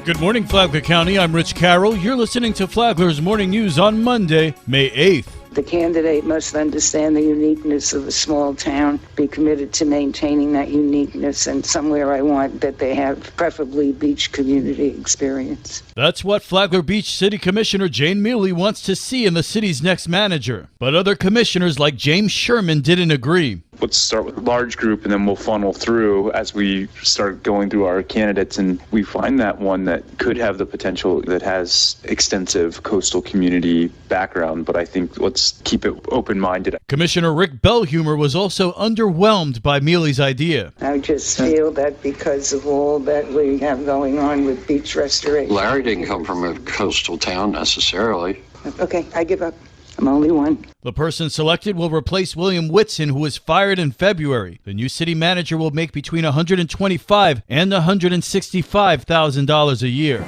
Good morning, Flagler County. I'm Rich Carroll. You're listening to Flagler's Morning News on Monday, May 8th. The candidate must understand the uniqueness of a small town, be committed to maintaining that uniqueness, and somewhere I want that they have preferably beach community experience. That's what Flagler Beach City Commissioner Jane Mealy wants to see in the city's next manager. But other commissioners like James Sherman didn't agree. Let's start with a large group and then we'll funnel through as we start going through our candidates, and we find that one that could have the potential, that has extensive coastal community background, but I think let's keep it open-minded. Commissioner Rick Bellhumer was also underwhelmed by Mealy's idea. I just feel that because of all that we have going on with beach restoration. Larry didn't come from a coastal town necessarily. Okay, I give up. I'm only one. The person selected will replace William Whitson, who was fired in February. The new city manager will make between $125,000 and $165,000 a year.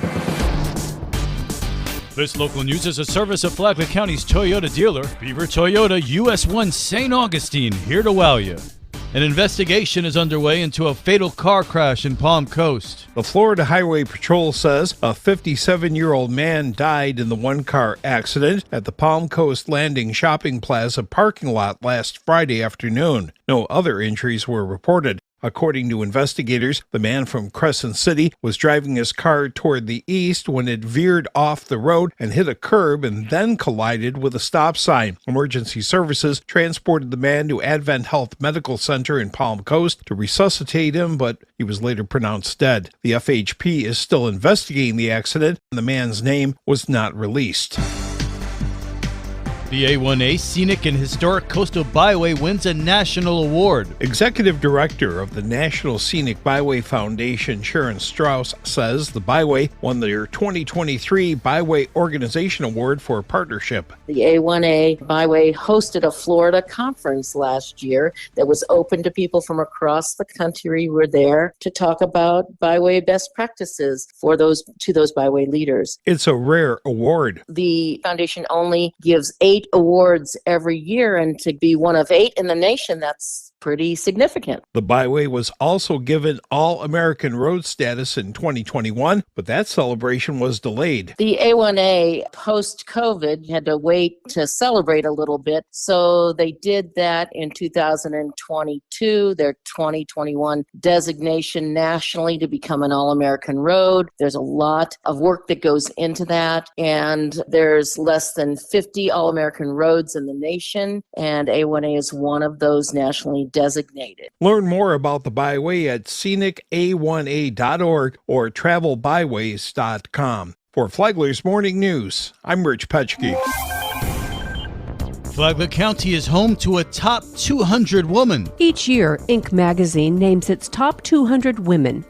This local news is a service of Flagler County's Toyota dealer, Beaver Toyota US 1 St. Augustine, here to wow you. An investigation is underway into a fatal car crash in Palm Coast. The Florida Highway Patrol says a 57-year-old man died in the one-car accident at the Palm Coast Landing Shopping Plaza parking lot last Friday afternoon. No other injuries were reported. According to investigators, the man from Crescent City was driving his car toward the east when it veered off the road and hit a curb and then collided with a stop sign. Emergency services transported the man to Advent Health Medical Center in Palm Coast to resuscitate him, but he was later pronounced dead. The FHP is still investigating the accident, and the man's name was not released. The A1A Scenic and Historic Coastal Byway wins a national award. Executive Director of the National Scenic Byway Foundation, Sharon Strauss, says the byway won their 2023 Byway Organization Award for partnership. The A1A Byway hosted a Florida conference last year that was open to people from across the country who were there to talk about byway best practices for those byway leaders. It's a rare award. The foundation only gives 8 awards every year, and to be one of 8 in the nation, that's pretty significant. The byway was also given All-American Road status in 2021, but that celebration was delayed. The A1A post-COVID had to wait to celebrate a little bit, so they did that in 2022, their 2021 designation nationally to become an All-American Road. There's a lot of work that goes into that, and there's less than 50 All-American roads in the nation, and A1A is one of those nationally designated. Learn more about the byway at scenica1a.org or travelbyways.com. For Flagler's Morning News, I'm Rich Petchke. Flagler County is home to a top 200 woman. Each year, Inc. magazine names its top 200 women.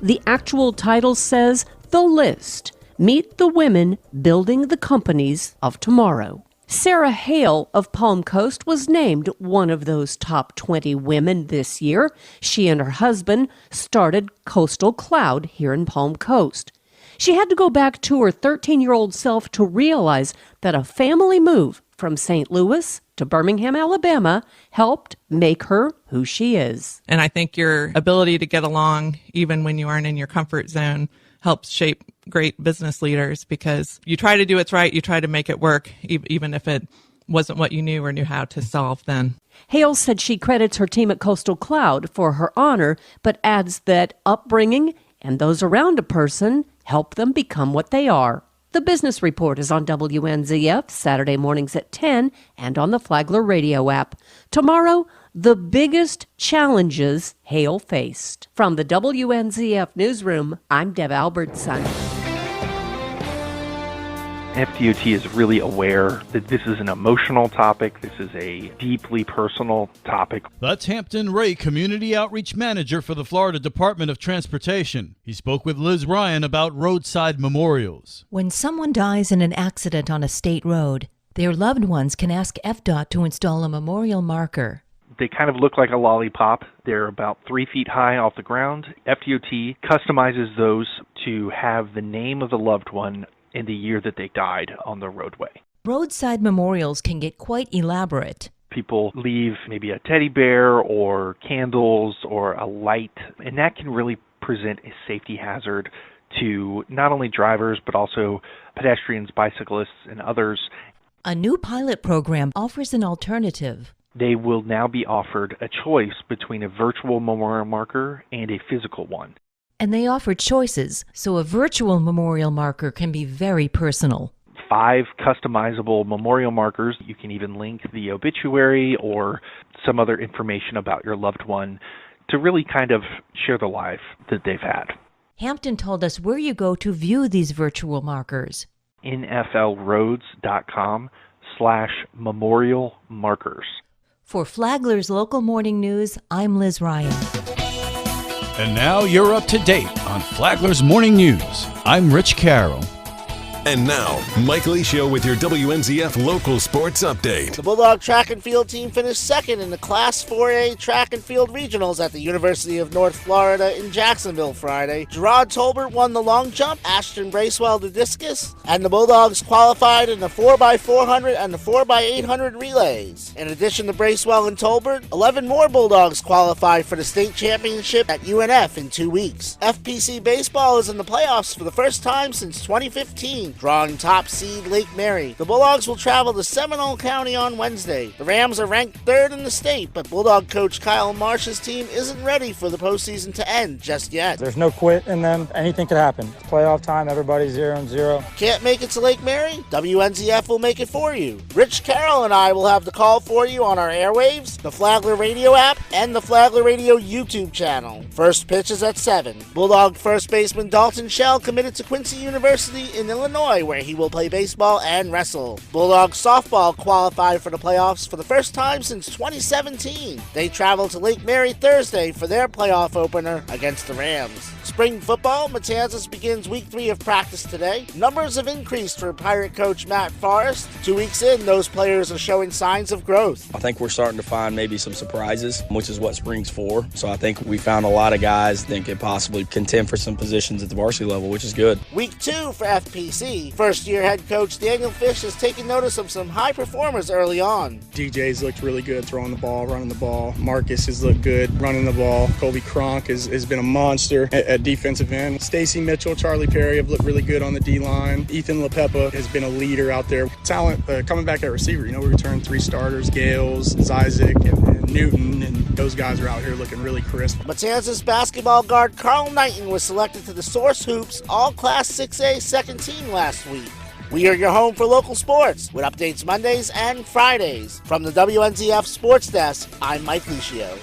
The actual title says, The List. Meet the women building the companies of tomorrow. Sarah Hale of Palm Coast was named one of those top 20 women this year. She and her husband started Coastal Cloud here in Palm Coast. She had to go back to her 13-year-old self to realize that a family move from St. Louis to Birmingham, Alabama, helped make her who she is. And I think your ability to get along, even when you aren't in your comfort zone, helps shape great business leaders, because you try to do what's right, you try to make it work, even if it wasn't what you knew or knew how to solve then. Hale said she credits her team at Coastal Cloud for her honor, but adds that upbringing and those around a person help them become what they are. The Business Report is on WNZF Saturday mornings at 10 and on the Flagler radio app. Tomorrow, the biggest challenges Hale faced. From the WNZF newsroom, I'm Deb Albertson. FDOT is really aware that this is an emotional topic. This is a deeply personal topic. That's Hampton Ray, Community Outreach Manager for the Florida Department of Transportation. He spoke with Liz Ryan about roadside memorials. When someone dies in an accident on a state road, their loved ones can ask FDOT to install a memorial marker. They kind of look like a lollipop. They're about 3 feet high off the ground. FDOT customizes those to have the name of the loved one in the year that they died on the roadway. Roadside memorials can get quite elaborate. People leave maybe a teddy bear or candles or a light, and that can really present a safety hazard to not only drivers but also pedestrians, bicyclists, and others. A new pilot program offers an alternative. They will now be offered a choice between a virtual memorial marker and a physical one. And they offer choices, so a virtual memorial marker can be very personal. 5 customizable memorial markers. You can even link the obituary or some other information about your loved one to really kind of share the life that they've had. Hampton told us where you go to view these virtual markers. nflroads.com/memorial markers. For Flagler's Local Morning News, I'm Liz Ryan. And now you're up to date on Flagler's Morning News. I'm Rich Carroll. And now, Mike Licio with your WNZF local sports update. The Bulldog track and field team finished second in the Class 4A track and field regionals at the University of North Florida in Jacksonville Friday. Gerard Tolbert won the long jump, Ashton Bracewell the discus, and the Bulldogs qualified in the 4x400 and the 4x800 relays. In addition to Bracewell and Tolbert, 11 more Bulldogs qualified for the state championship at UNF in 2 weeks. FPC baseball is in the playoffs for the first time since 2015. Drawing top seed Lake Mary. The Bulldogs will travel to Seminole County on Wednesday. The Rams are ranked third in the state, but Bulldog coach Kyle Marsh's team isn't ready for the postseason to end just yet. There's no quit in them. Anything could happen. It's playoff time. Everybody's 0-0. Can't make it to Lake Mary? WNZF will make it for you. Rich Carroll and I will have the call for you on our airwaves, the Flagler Radio app, and the Flagler Radio YouTube channel. First pitch is at 7. Bulldog first baseman Dalton Shell committed to Quincy University in Illinois, where he will play baseball and wrestle. Bulldogs softball qualified for the playoffs for the first time since 2017. They travel to Lake Mary Thursday for their playoff opener against the Rams. Spring football, Matanzas begins week 3 of practice today. Numbers have increased for Pirate coach Matt Forrest. 2 weeks in, those players are showing signs of growth. I think we're starting to find maybe some surprises, which is what spring's for. So I think we found a lot of guys that could possibly contend for some positions at the varsity level, which is good. Week 2 for FPC. First-year head coach Daniel Fish has taken notice of some high performers early on. DJ's looked really good throwing the ball, running the ball. Marcus has looked good running the ball. Colby Cronk has been a monster at defensive end. Stacy Mitchell, Charlie Perry have looked really good on the D-line. Ethan LaPepa has been a leader out there. Talent coming back at receiver. We returned 3 starters, Gales, Zizek, and Newton, and those guys are out here looking really crisp. Matanzas basketball guard Carl Knighton was selected to the Source Hoops All-Class 6A second team last week. We are your home for local sports with updates Mondays and Fridays. From the WNZF Sports Desk, I'm Mike Licio.